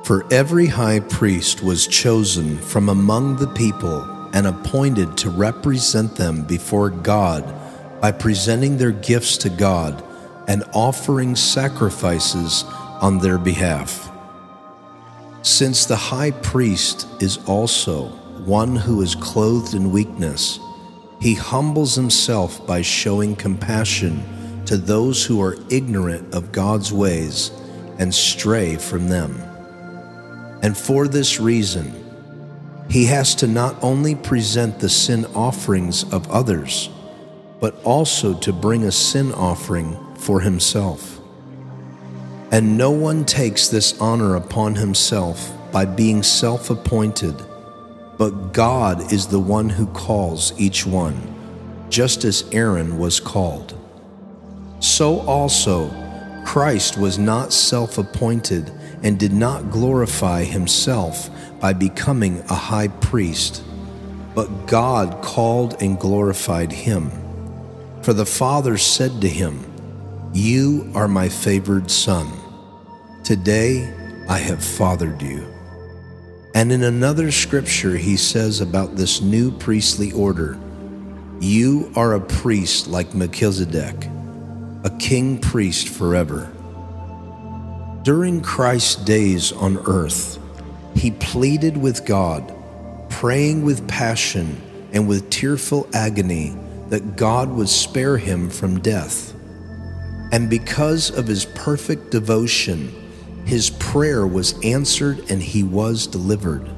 For every high priest was chosen from among the people and appointed to represent them before God by presenting their gifts to God and offering sacrifices on their behalf. Since the high priest is also one who is clothed in weakness, he humbles himself by showing compassion to those who are ignorant of God's ways and stray from them. And for this reason, he has to not only present the sin offerings of others, but also to bring a sin offering for himself. And no one takes this honor upon himself by being self-appointed, but God is the one who calls each one, just as Aaron was called. So also, Christ was not self-appointed and did not glorify himself by becoming a high priest, but God called and glorified him. For the Father said to him, "You are my favored Son. Today I have fathered you." And in another scripture he says about this new priestly order, "You are a priest like Melchizedek, a king priest forever." During Christ's days on earth, he pleaded with God, praying with passion and with tearful agony that God would spare him from death. And because of his perfect devotion, his prayer was answered and he was delivered.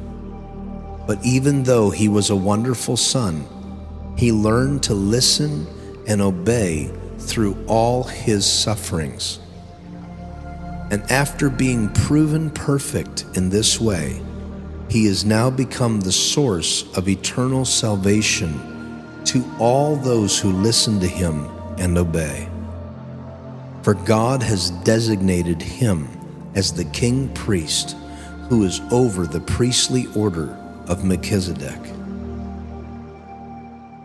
But even though he was a wonderful son, he learned to listen and obey through all his sufferings. And after being proven perfect in this way, he has now become the source of eternal salvation to all those who listen to him and obey. For God has designated him as the king priest who is over the priestly order of Melchizedek.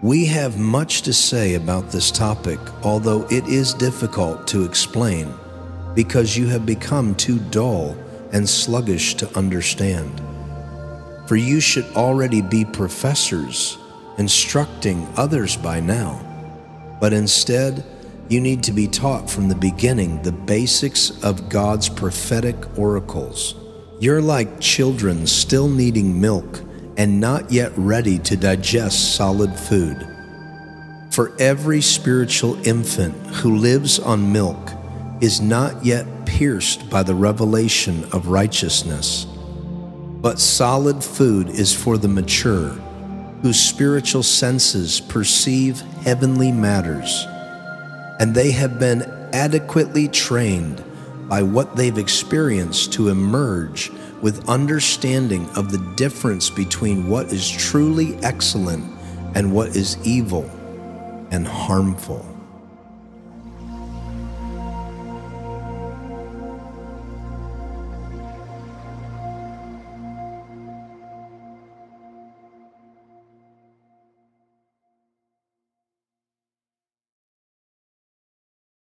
We have much to say about this topic, although it is difficult to explain, because you have become too dull and sluggish to understand. For you should already be professors, instructing others by now, but instead you need to be taught from the beginning the basics of God's prophetic oracles. You're like children still needing milk and not yet ready to digest solid food. For every spiritual infant who lives on milk is not yet pierced by the revelation of righteousness. But solid food is for the mature, whose spiritual senses perceive heavenly matters, and they have been adequately trained by what they've experienced to emerge with understanding of the difference between what is truly excellent and what is evil and harmful.